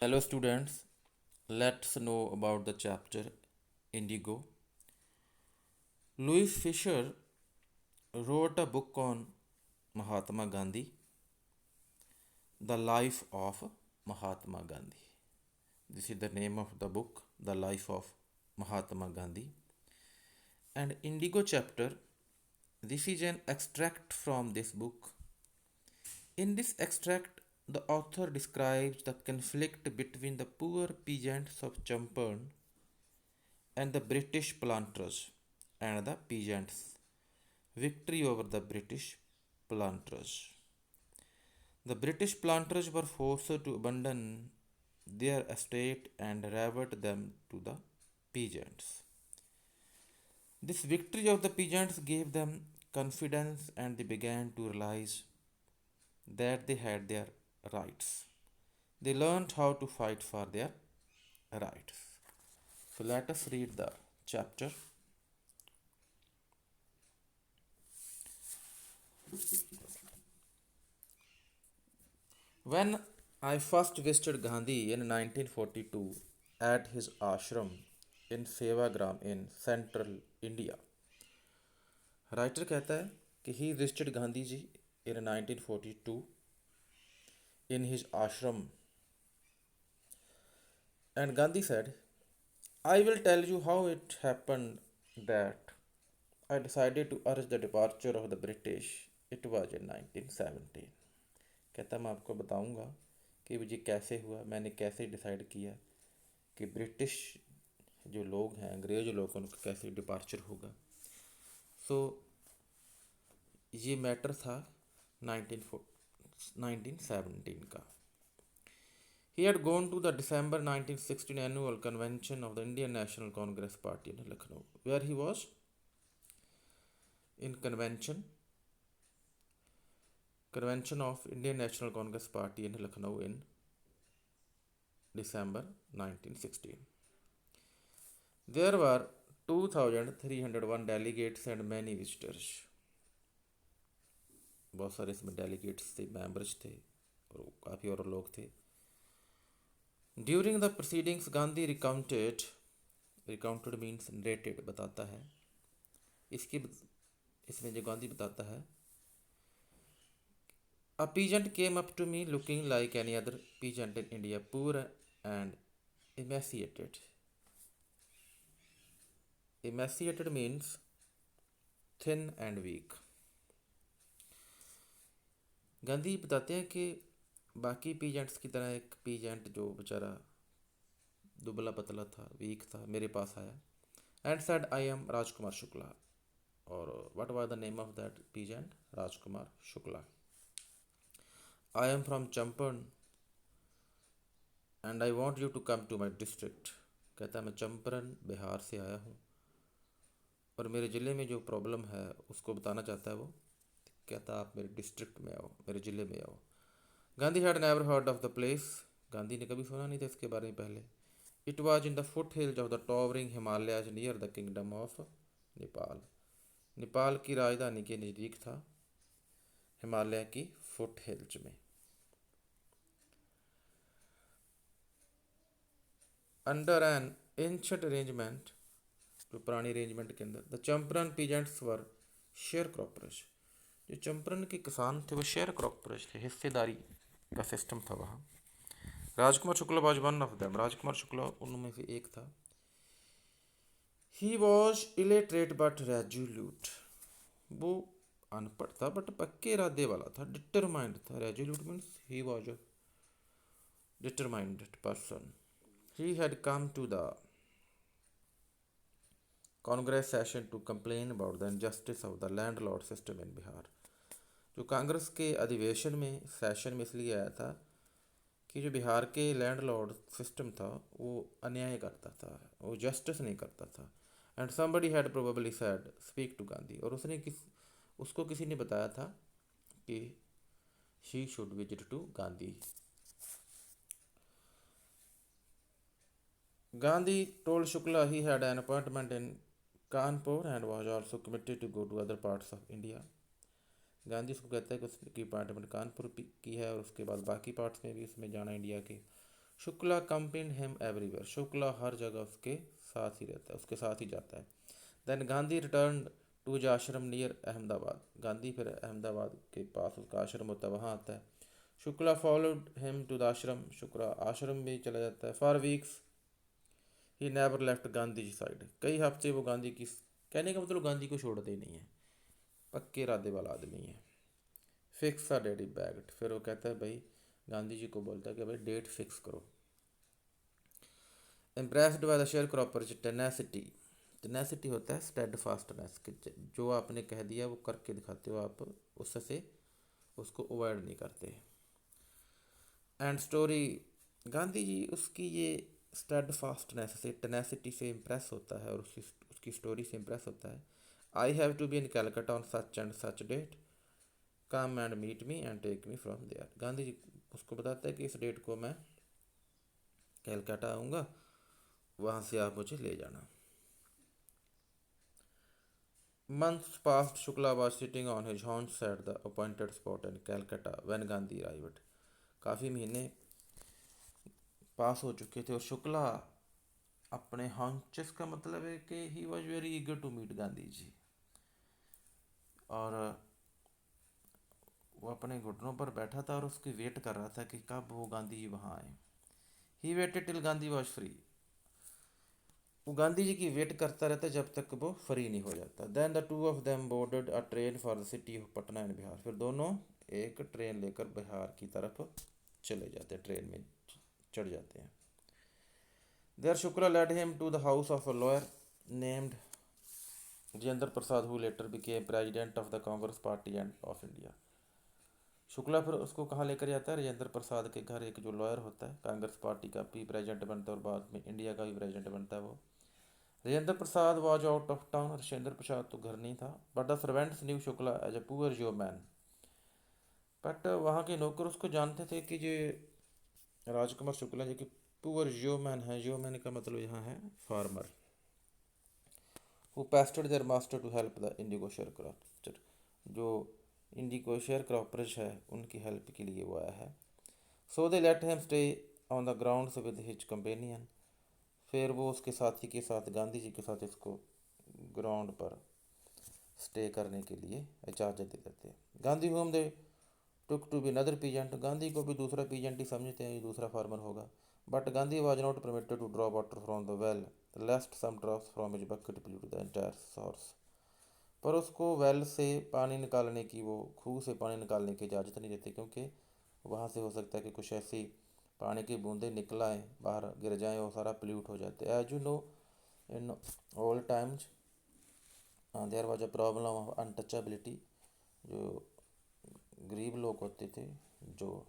Hello, students. Let's know about the chapter Indigo. Louis Fisher wrote a book on Mahatma Gandhi, The Life of Mahatma Gandhi. This is the name of the book, The Life of Mahatma Gandhi. And Indigo chapter, this is an extract from this book. In this extract, the author describes the conflict between the poor peasants of Champaran and the British planters and the peasants' victory over the British planters. The British planters were forced to abandon their estate and revert them to the peasants. This victory of the peasants gave them confidence and they began to realize that they had their rights. They learned how to fight for their rights. So let us read the chapter. When I first visited Gandhi in 1942 at his ashram in Sevagram in central India, writer कहता है कि he visited Gandhi ji in 1942 in his ashram, and Gandhi said, I will tell you how it happened that I decided to urge the departure of the British. It was in 1917. कहता मैं आपको बताऊंगा कि मुझे कैसे हुआ, मैंने कैसे डिसाइड किया कि ब्रिटिश जो लोग हैं, अंग्रेज लोग, उनका कैसे डिपार्चर होगा. सो ये मैटर था 1917 का. He had gone to the December 1916 annual convention of the Indian National Congress Party in Lucknow, where he was in convention of Indian National Congress Party in Lucknow in December 1916. There were 2,301 delegates and many visitors. बहुत सारे इसमें delegates थे, members थे और काफ़ी और लोग थे. During the proceedings Gandhi recounted means narrated, बताता है. इसमें जो गांधी बताता है, A peasant came up to me looking like any other peasant in India, poor and emaciated. Emaciated means thin and weak. Gandhi बताते हैं कि बाकी पीजेंट्स की तरह एक पीजेंट जो बेचारा दुबला पतला था, वीक था, मेरे पास आया. And said I am Rajkumar Shukla. और what was the name of that peasant? Rajkumar Shukla. I am from Champaran and I want you to come to my district. कहता है मैं चंपारण बिहार से आया हूँ और मेरे ज़िले में जो प्रॉब्लम है उसको बताना चाहता है वो. कहता आप मेरे डिस्ट्रिक्ट में आओ, मेरे ज़िले में आओ. Gandhi had never heard of the place. Gandhi ने कभी सुना नहीं था इसके बारे में पहले. It was in the foot hills of the towering Himalayas near the kingdom of Nepal. Nepal की राजधानी के नज़दीक था, हिमालय की फुट हिल्स में. अंडर एन एंशंट अरेंजमेंट, जो पुरानी अरेंजमेंट के अंदर, the Champaran peasants were share croppers. जो चंपारण के किसान थे वो शेयर क्रॉपर्स थे, हिस्सेदारी का सिस्टम था वहाँ. Rajkumar Shukla was one of them. Rajkumar Shukla उनमें से एक था. He was illiterate but resolute. वो अनपढ़ था बट पक्के इरादे वाला था, डिटरमाइंड था. Resolute means he was a determined person. He had come to the Congress session to complain about the injustice of the landlord system in Bihar. जो कांग्रेस के अधिवेशन में, सेशन में इसलिए आया था कि जो बिहार के लैंडलॉर्ड सिस्टम था वो अन्याय करता था, वो जस्टिस नहीं करता था. And somebody had probably said speak to Gandhi. और उसको किसी ने बताया था कि she should visit to Gandhi. Gandhi told Shukla he had an appointment in Kanpur and was also committed to go to other parts of India. Gandhi उसको कहता है कि उसकी अपॉइंटमेंट कानपुर की है और उसके बाद बाकी पार्ट्स में भी उसमें जाना इंडिया के. Shukla accompanied him everywhere, Shukla हर जगह उसके साथ ही रहता है, उसके साथ ही जाता है। देन गांधी रिटर्न टू ज आश्रम नियर अहमदाबाद, गांधी फिर अहमदाबाद के पास उसका आश्रम होता है वहाँ आता है। Shukla followed him to the ashram, Shukla आश्रम में चला जाता है। For weeks he never left Gandhi ji side, कई हफ्ते वो गांधी की, कहने का मतलब गांधी को छोड़ते ही नहीं है, पक्के इरादे वाला आदमी है। फिक्स अ डेट बैग्ड, फिर वो कहता है भाई, गांधी जी को बोलता है कि भाई डेट फिक्स करो। Impressed by the share croppers tenacity, tenacity होता है स्टेड फास्टनेस, कि जो आपने कह दिया वो करके दिखाते हो आप, उससे उसको अवॉइड नहीं करते। एंड स्टोरी, गांधी जी उसकी ये स्टेड फास्टनेस से, टेनेसिटी से इम्प्रेस होता है और उसकी उसकी स्टोरी से इम्प्रेस होता है। I have to be in Calcutta on such and such date, come and meet me and take me from there, Gandhi ji उसको बताता है कि इस डेट को मैं कैलकाटा आऊँगा, वहाँ से आप मुझे ले जाना। Months passed. Shukla was sitting on his haunches at the appointed spot in Calcutta when Gandhi arrived. काफ़ी महीने पास हो चुके थे और शुक्ला अपने हॉन्चेस का मतलब है कि he was very eager to meet Gandhi ji, और वो अपने घुटनों पर बैठा था और उसकी वेट कर रहा था कि कब वो गांधी जी वहाँ आए। He waited till Gandhi was free, वो गांधी जी की वेट करता रहता जब तक वो फ्री नहीं हो जाता। Then the two of them boarded a train for the city of Patna in Bihar, फिर दोनों एक ट्रेन लेकर बिहार की तरफ चले जाते हैं, ट्रेन में चढ़ जाते हैं। There Shukla led him to the house of a lawyer named Rajendra Prasad who later became president of the Congress party and of India. Shukla फिर उसको कहाँ लेकर जाता है, राजेंद्र प्रसाद के घर, एक जो लॉयर होता है कांग्रेस पार्टी का भी प्रेजिडेंट बनता है और बाद में इंडिया का भी प्रेजिडेंट बनता है वो। Rajendra Prasad was out of town, Rajendra Prasad तो घर नहीं था। But the servants knew Shukla as a poor yeoman, but वहाँ के नौकर उसको जानते थे कि ये राजकुमार शुक्ला जी की पुअर जो मैन है, जो मैन का मतलब यहाँ है farmer, who pestered their master to help the indigo share cropper, जो इंडिगो शेयर क्रॉपर्स है उनकी हेल्प के लिए वो आया है। So they let him stay on the grounds with his companion, फिर वो उसके साथी के साथ, गांधी जी के साथ इसको ग्राउंड पर स्टे करने के लिए इजाज़त दे देते हैं। Gandhi whom they took to be another peasant, Gandhi को भी दूसरा पीजेंट ही समझते हैं, ये दूसरा फार्मर होगा। But Gandhi was not permitted to draw water from the well lest some drops from his bucket pollute the entire source, पर उसको वेल से पानी निकालने की, वो खूह से पानी निकालने की इजाज़त नहीं देते, क्योंकि वहाँ से हो सकता है कि कुछ ऐसी पानी की बूंदें निकल आएँ, बाहर गिर जाएँ और सारा पोल्यूट हो जाते हैं। As you know, in old times there was a problem of untouchability, जो गरीब लोग होते थे, जो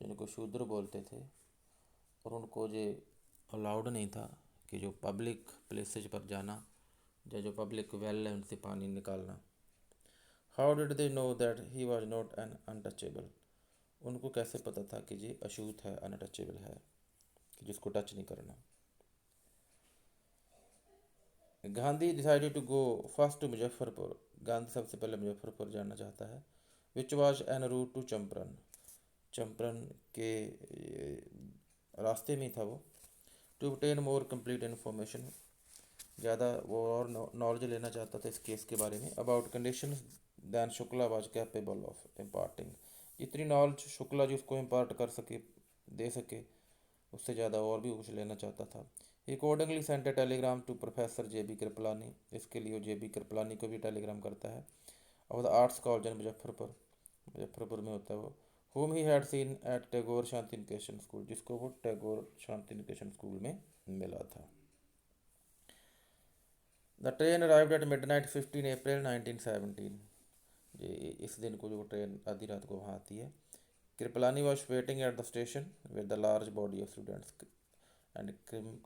जिनको शूद्र बोलते थे, और उनको ये अलाउड नहीं था कि जो पब्लिक प्लेसेज पर जाना या जो पब्लिक वेल है उनसे पानी निकालना। How did they know that he was not an untouchable, उनको कैसे पता था कि ये अछूत है, अनटचेबल है, कि जिसको टच नहीं करना। Gandhi decided to go first to Muzaffarpur, Gandhi सबसे पहले मुजफ्फरपुर जाना चाहता है। Which was en route to Champaran, Champaran के रास्ते में था वो। To obtain more complete information, ज़्यादा वो और नॉलेज लेना चाहता था इस केस के बारे में। About condition than Shukla was capable of imparting, जितनी नॉलेज शुक्ला जी उसको इम्पार्ट कर सके, दे सके, उससे ज़्यादा और भी कुछ लेना चाहता था। He accordingly sent a telegram to professor J B Kripalani, इसके लिए वो जे बी कृपलानी को भी टेलीग्राम करता है। और the arts college in Muzaffarpur, Muzaffarpur में होता है वो। Whom he had seen at Tagore Shantiniketan school, जिसको वो टैगोर शांति निकेतन स्कूल में मिला था। The train arrived at midnight 15 April 1917, ये इस दिन को जो ट्रेन आधी रात को वहाँ आती है। Kripalani was waiting at the station with the large body of students, and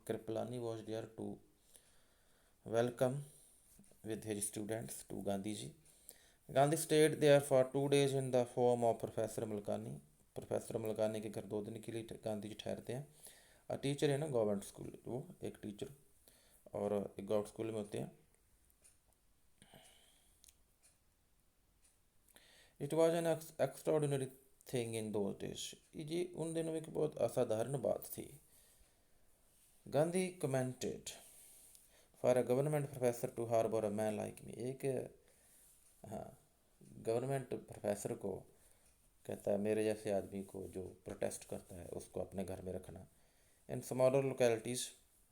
Kripalani was there to welcome with his students to Gandhi ji. Gandhi stayed there for 2 days in the home of Professor Mulkani. Professor Malkani के घर 2 दिन के लिए गांधी जी ठहरते हैं। A teacher है ना government school, वो एक टीचर और एक गवर्नमेंट स्कूल में होते हैं। It was an extraordinary thing in those days. ये उन दिनों में एक बहुत असाधारण बात थी। Gandhi commented for a government professor to harbour a man like me. एक हाँ गवर्नमेंट प्रोफेसर को कहता है मेरे जैसे आदमी को जो प्रोटेस्ट करता है उसको अपने घर में रखना। In smaller localities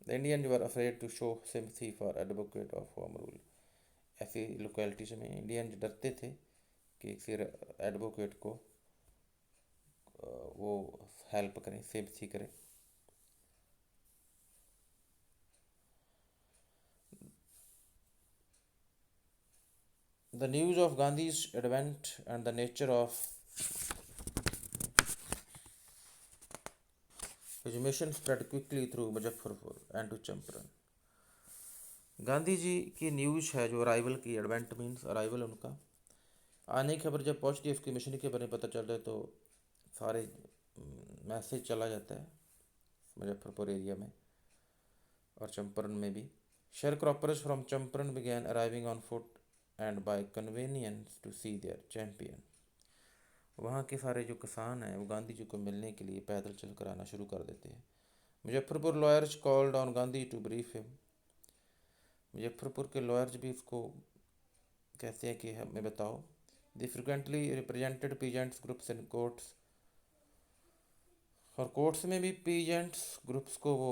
the Indian were afraid to show sympathy for advocate of home rule. ऐसी लोकेलिटीज़ में इंडियन डरते थे कि फिर एडवोकेट को वो हेल्प करें, सिंपथी करें। The news of Gandhi's advent and the nature of his mission spread quickly through Muzaffarpur and to Champaran. Gandhi ji की न्यूज़ है जो अराइवल की, एडवेंट मीन्स अराइवल, उनका आने की खबर जब पहुंचती है, उसकी मिशन के बारे में पता चलता है तो सारे मैसेज चला जाता है मुजफ्फरपुर एरिया में और चंपारण में भी। Sharecroppers from Champaran began arriving on foot and by conveyance to see their champion. वहाँ के सारे जो किसान हैं वो गांधी जी को मिलने के लिए पैदल चल कर आना शुरू कर देते हैं। Muzaffarpur lawyers called on Gandhi to brief him. Muzaffarpur के लॉयर्स भी उसको कहते हैं कि हमें बताओ। The frequently represented peasants groups in courts, और कोर्ट्स में भी पीजेंट्स ग्रुप्स को वो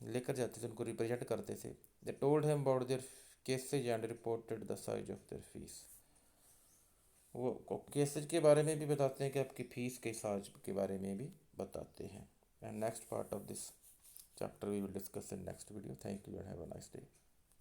लेकर जाते थे, उनको रिप्रेजेंट करते थे। They told him about their cases and reported the size of their fees. वो केसेज के बारे में भी बताते हैं कि आपकी फ़ीस के साइज के बारे में भी बताते हैं। And next part of this chapter we will discuss in next video. Thank you and have a nice day.